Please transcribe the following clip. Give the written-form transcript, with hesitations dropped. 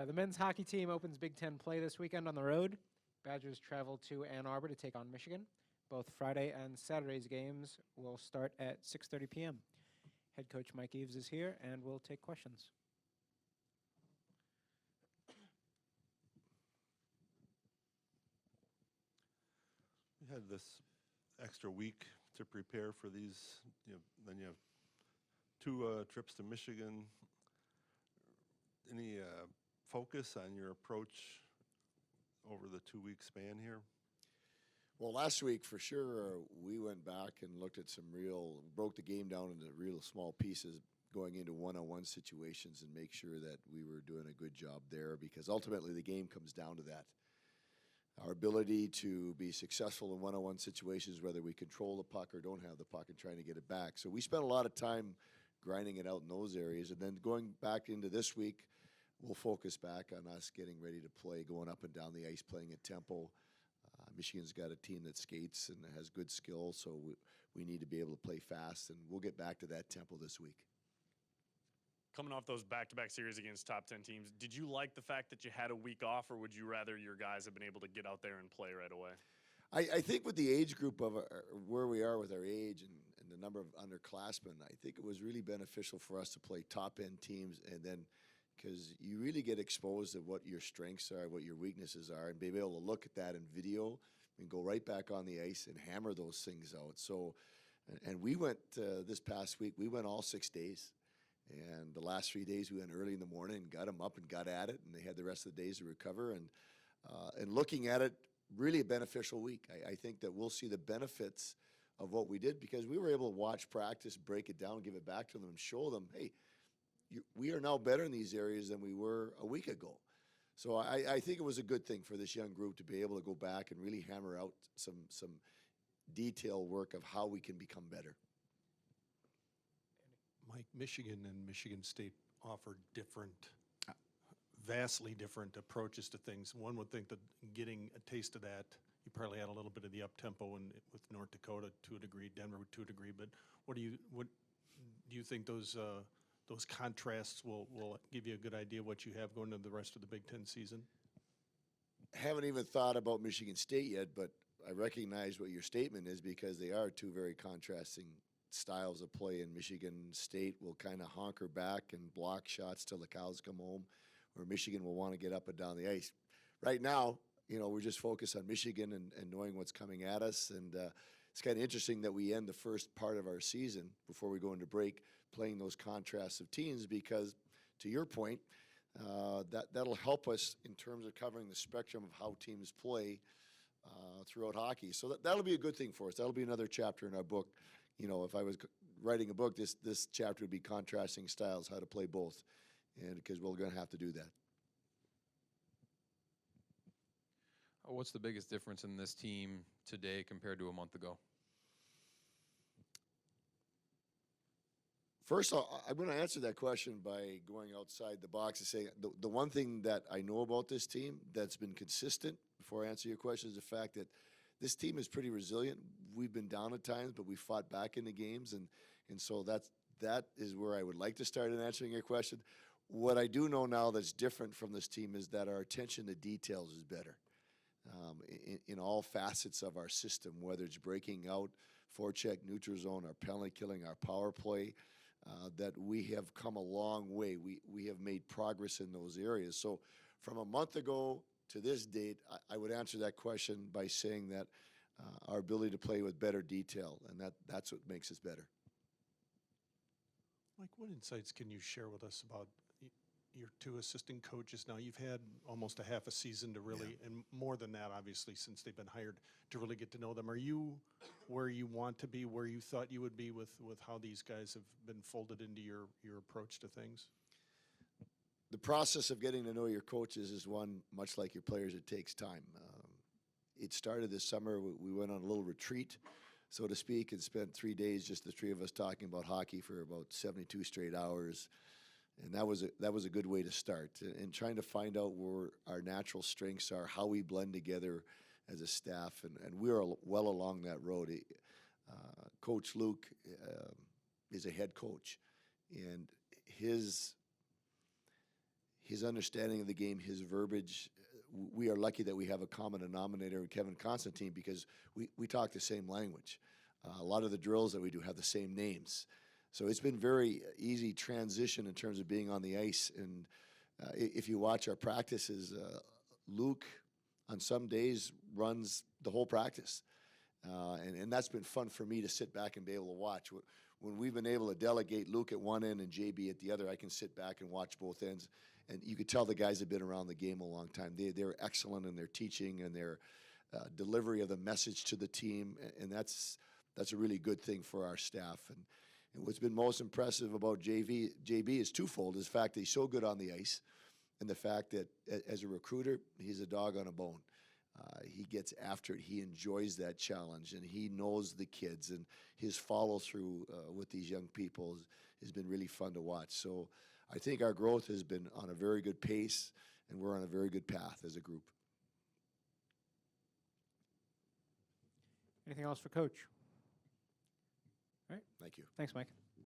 The men's hockey team opens Big Ten play this weekend on the road. Badgers travel to Ann Arbor to take on Michigan. Both Friday and Saturday's games will start at 6:30 p.m. Head coach Mike Eaves is here, and we'll take questions. We had this extra week to prepare for these. Then you have two trips to Michigan. Any focus on your approach over the 2-week span here? Well, last week, for sure, we went back and looked at broke the game down into real small pieces going into one-on-one situations and make sure that we were doing a good job there, because ultimately the game comes down to that. Our ability to be successful in one-on-one situations, whether we control the puck or don't have the puck and trying to get it back. So we spent a lot of time grinding it out in those areas. And then going back into this week, we'll focus back on us getting ready to play, going up and down the ice, playing at tempo. Michigan's got a team that skates and has good skill, so we need to be able to play fast, and we'll get back to that tempo this week. Coming off those back-to-back series against top 10 teams, did you like the fact that you had a week off, or would you rather your guys have been able to get out there and play right away? I think with the age group of where we are with our age and the number of underclassmen, I think it was really beneficial for us to play top-end teams, and then because you really get exposed to what your strengths are, what your weaknesses are, and be able to look at that in video and go right back on the ice and hammer those things out. So, and we went this past week, we went all 6 days. And the last 3 days we went early in the morning and got them up and got at it, and they had the rest of the days to recover. And looking at it, really a beneficial week. I think that we'll see the benefits of what we did because we were able to watch practice, break it down, give it back to them, and show them, hey, we are now better in these areas than we were a week ago. So I think it was a good thing for this young group to be able to go back and really hammer out some detailed work of how we can become better. Mike, Michigan and Michigan State offer vastly different approaches to things. One would think that getting a taste of that, you probably had a little bit of the up-tempo with North Dakota to a degree, Denver to a degree, but what do you think those contrasts will give you a good idea of what you have going into the rest of the Big Ten season? Haven't even thought about Michigan State yet, but I recognize what your statement is because they are two very contrasting styles of play. In Michigan State will kind of honker back and block shots till the cows come home, where Michigan will want to get up and down the ice. Right now, we're just focused on Michigan and knowing what's coming at us. And it's kind of interesting that we end the first part of our season before we go into break playing those contrasts of teams because, to your point, that'll help us in terms of covering the spectrum of how teams play throughout hockey. So that'll be a good thing for us. That'll be another chapter in our book. If I was writing a book, this chapter would be contrasting styles, how to play both, and because we're going to have to do that. What's the biggest difference in this team today compared to a month ago? First, I'm going to answer that question by going outside the box and saying the one thing that I know about this team that's been consistent, before I answer your question, is the fact that this team is pretty resilient. We've been down at times, but we fought back in the games, and so that is where I would like to start in answering your question. What I do know now that's different from this team is that our attention to details is better in all facets of our system, whether it's breaking out, forecheck, neutral zone, our penalty killing, our power play, that we have come a long way. We have made progress in those areas. So from a month ago to this date, I would answer that question by saying that our ability to play with better detail, and that's what makes us better. Mike, what insights can you share with us about your two assistant coaches now? You've had almost a half a season to really, and more than that, obviously, since they've been hired, to really get to know them. Are you where you want to be, where you thought you would be with how these guys have been folded into your approach to things? The process of getting to know your coaches is one, much like your players, it takes time. It started this summer. We went on a little retreat, so to speak, and spent 3 days, just the three of us, talking about hockey for about 72 straight hours. And that was a good way to start, and trying to find out where our natural strengths are, how we blend together as a staff, and we are well along that road. Coach Luke is a head coach, and his his understanding of the game, his verbiage. We are lucky that we have a common denominator with Kevin Constantine because we talk the same language. A lot of the drills that we do have the same names. So it's been very easy transition in terms of being on the ice. And if you watch our practices, Luke on some days runs the whole practice. And that's been fun for me to sit back and be able to watch. When we've been able to delegate Luke at one end and JB at the other, I can sit back and watch both ends. And you could tell the guys have been around the game a long time. They're excellent in their teaching and their delivery of the message to the team. And that's a really good thing for our staff. And what's been most impressive about JB is twofold. Is the fact that he's so good on the ice and the fact that as a recruiter, he's a dog on a bone. He gets after it. He enjoys that challenge, and he knows the kids. And his follow-through with these young people has been really fun to watch. So I think our growth has been on a very good pace, and we're on a very good path as a group. Anything else for Coach? All right. Thank you. Thanks, Mike.